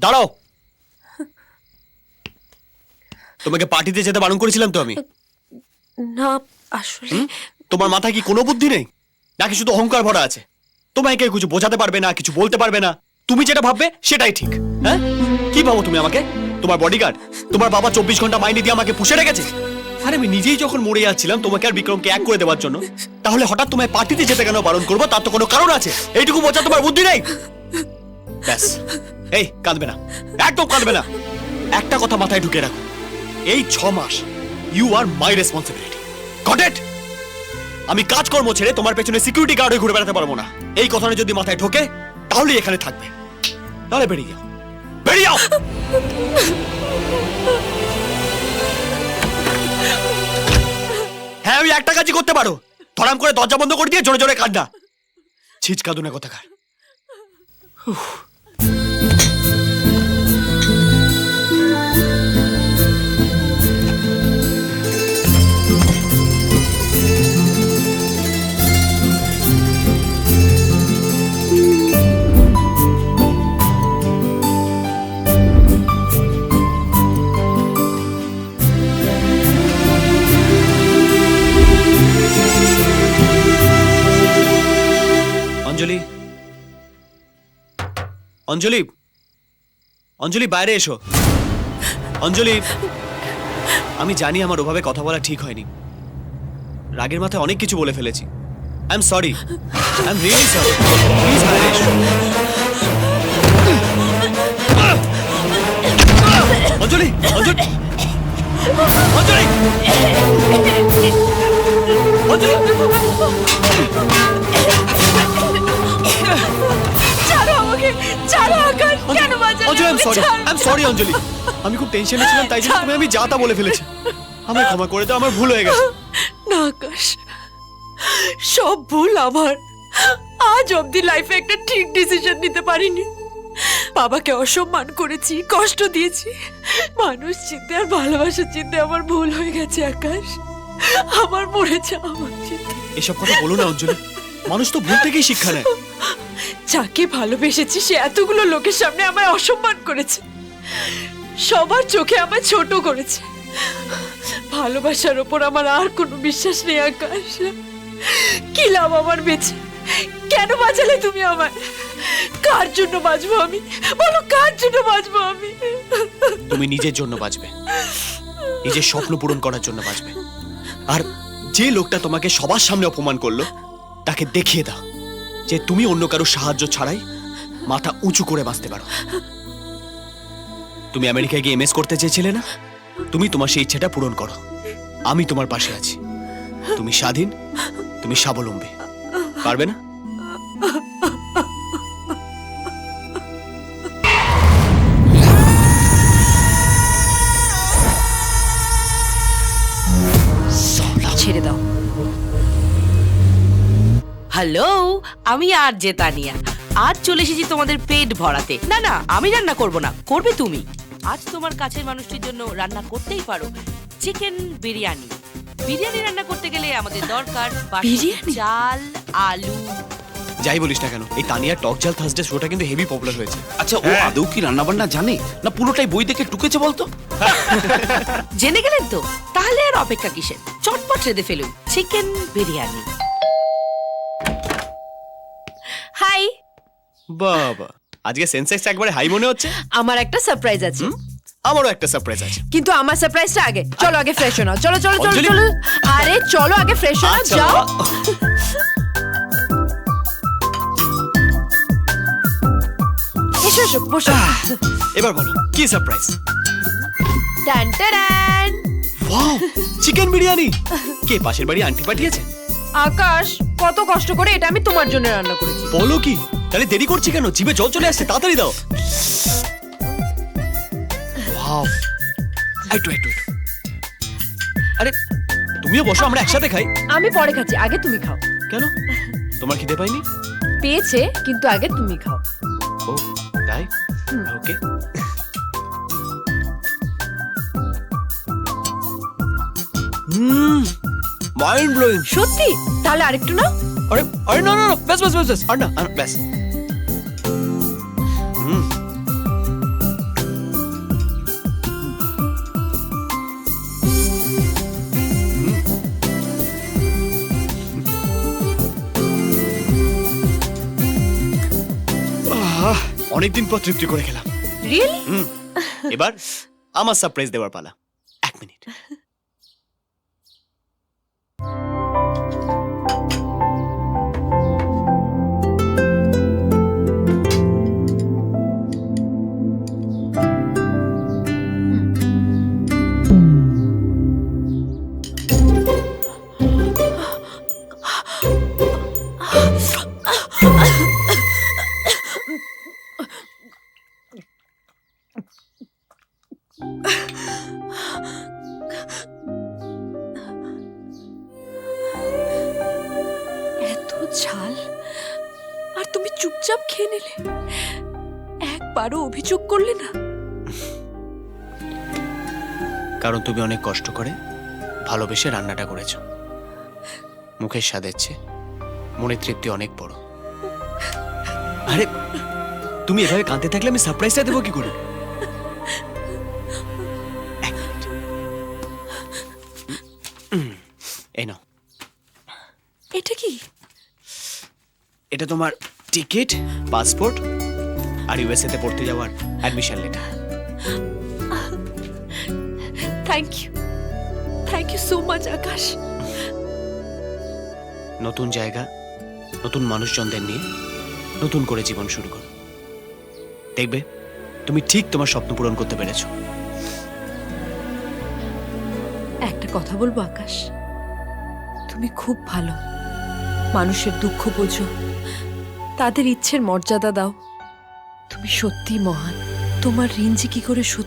দাঁড়াও, তোমাকে পার্টিতে যেতে বারণ করেছিলাম তো আমি। না আসলে তোমার মাথায় কি কোনো বুদ্ধি নেই নাকি শুধু অহংকার ভরা আছে? তোমায় কেউ কিছু বোঝাতে পারবে না, কিছু বলতে পারবে না, তুমি যেটা ভাববে সেটাই ঠিক। হ্যাঁ, কি ভাবো তুমি আমাকে? তোমার বডিগার্ড? তোমার বাবা 24 ঘন্টা মাইনে দিয়ে আমাকে পুষে রেখেছে। আরে আমি নিজেই যখন মরে যাচ্ছিলাম তোমাকে আর বিক্রমকে এক করে দেওয়ার জন্য, তাহলে হঠাৎ তোমায় পার্টিতে যেতে কেন বারণ করবো? তার তো কোনো কারণ আছে। এইটুকু বোঝা তোমার বুদ্ধি নেই? ব্যাস, এই কাঁদবে না, একদম কাঁদবে না। একটা কথা মাথায় ঢুকে রাখো, এই 6 মাস you are my responsibility. Got it? আমি কাজকর্ম ছেড়ে তোমার পেছনে সিকিউরিটি গার্ড হয়ে ঘুরে বেড়াতে পারবো না। এই কথাটা যদি মাথায় ঢোকে তাহলে এখানে থাকবে, তাহলে বেরিয়ে যাও, বেরিয়ে যাও। হ্যাঁ, আমি একটা কাজই করতে পারো, ধরাম করে দরজা বন্ধ করে দিয়ে জোরে জোরে কাঁদা। ছিচকাদুনে কোথাকার। অঞ্জলি, অঞ্জলি, অঞ্জলি বাইরে এসো। অঞ্জলি, আমি জানি আমার ওভাবে কথা বলা ঠিক হয়নি, রাগের মাথায় অনেক কিছু বলে ফেলেছি। I am sorry, I am really sorry. Please বাইরে এসো। অঞ্জলি, অঞ্জলি, অঞ্জলি, অঞ্জলি। অঞ্জলি, আমি খুব টেনশনে ছিলাম, তাই জন্য আমি যা তা বলে ফেলেছি। আমায় ক্ষমা করে দাও, আমার ভুল হয়ে গেছে। না আকাশ, সব ভুল আমার। আজ অবধি লাইফে একটা ঠিক ডিসিশন নিতে পারিনি। বাবাকে অসম্মান করেছি, কষ্ট দিয়েছি। মানুষ চিনতে আর ভালোবাসা চিনতে আমার ভুল হয়ে গেছে আকাশ। আমার মরে যাওয়া উচিত। এসব কথা বলো না অঞ্জলি, মানুষ তো ভুল থেকেই শিক্ষা নেয়। যাকে ভালোবেসেছি সে এতগুলো লোকের সামনে আমায় অসম্মান করেছে, সবার চোখে আমায় ছোট করেছে। ভালোবাসার ওপর আমার আর কোনো বিশ্বাস নেই আকাশ। কি লাভ আমার বেঁচে? কেন বাঁচালে তুমি আমায়? কার জন্য বাঁচবো আমি? বলো, কার জন্য বাঁচবো আমি? তুমি নিজের জন্য বাঁচবে, নিজের স্বপ্ন পূরণ করার জন্য বাঁচবে। আর যে লোকটা তোমাকে সবার সামনে অপমান করলো তাকে দেখিয়ে দাও যে তুমি অন্য কারো সাহায্য ছাড়াই মাথা উঁচু করে বাঁচতে পারো। তুমি আমেরিকায় গিয়ে এমএস করতে চেয়েছিলে না? তুমি তোমার সেই ইচ্ছেটা পূরণ করো। আমি তোমার পাশে আছি। তুমি স্বাধীন, তুমি স্বাবলম্বী। পারবে না? ছেড়ে দাও। হ্যালো, আমি আর জেতানিয়া। আজ চলে এসেছি তোমাদের পেট ভরাতে। না না, আমি রান্না করব না, করবে তুমি। আজ তোমার কাছের মানুষটির জন্য রান্না করতেই পারো চিকেন বিরিয়ানি। বিরিয়ানি রান্না করতে গেলে আমাদের দরকার বিরিয়ানি? চাল, আলু। যাই বলিস না কেন, এই তানিয়া টক ঝাল থার্সডে শোটা কিন্তু হেভি পপুলার হয়েছে। আচ্ছা, ও আদৌ কি রান্না বান্না জানে না পুরোটাই বই দেখে টুকেছে বলতো? জেনে গেলেন তো? তাহলে আর অপেক্ষা কিসের? চটপট রেঁধে ফেলুন চিকেন বিরিয়ানি। হাই। বাবা, আজকে সেন্সেক্স একবারে হাই মনে হচ্ছে। আমার একটা সারপ্রাইজ আছে। আমারও একটা সারপ্রাইজ আছে। কিন্তু আমার সারপ্রাইজটা আগে। চলো আগে ফ্রেশ হও। চলো চলো চলো অঞ্জলি? চলো। আরে চলো আগে ফ্রেশ হও, আচ্ছা, যাও। এসো এসো, বসো। এবার বলো কি সারপ্রাইজ? টান টান। Wow, chicken biryani. কে পাশের বাড়ি আন্টি পাঠিয়েছে? আকাশ, কত কষ্ট করে এটা আমি তোমার জন্য রান্না করেছি। বলো কি? তাহলে দেরি করছি কেন? জিভে জল চলে আসছে, তাড়াতাড়ি দাও। ওয়াও, একটু একটু। আরে তুমিও বসো, আমরা একসাথে খাই। আমি পরে খাচ্ছি, আগে তুমি খাও। কেন? তোমার খিদে পাইনি? পেয়েছে, কিন্তু আগে তুমি খাও। ও তাই? ওকে। Mind blowing. সত্যি? তাহলে আরেকটু না? আরে আরে না না না, ব্যাস ব্যাস ব্যাস ব্যাস, আর না, আর ব্যাস। অনেকদিন পর তৃপ্তি করে খেলাম। রিয়েলি? এবার আমার সারপ্রাইজ দেওয়ার পালা। 1 মিনিট। এত ঝাল আর তুমি চুপচাপ খেয়ে নিলে, একবারও অভিযোগ করলে না? কারণ তুমি অনেক কষ্ট করে ভালোবেসে রান্নাটা করেছো। মুখের স্বাদের চেয়ে মনের তৃপ্তি অনেক বড়। আরে তুমি এভাবে কাঁদতে থাকলে আমি সারপ্রাইজটা দেবো কি করে? 1 মিনিট। এই নাও। এটা কি? এটা তোমার টিকিট, পাসপোর্ট আর ইউএসএ তে পড়তে যাওয়ার admission letter. Thank you so much Akash. নতুন জায়গা, নতুন মানুষজনদের নিয়ে নতুন করে জীবন শুরু করো। দেখবে তুমি ঠিক তোমার স্বপ্ন পূরণ করতে পেরেছো। একটা কথা বলবো আকাশ, তুমি খুব ভালো। মানুষের দুঃখ বোঝো, তাদের ইচ্ছের মর্যাদা দাও। তুমি সত্যি মহান। তোমার ঋণ যে কি করে শোধ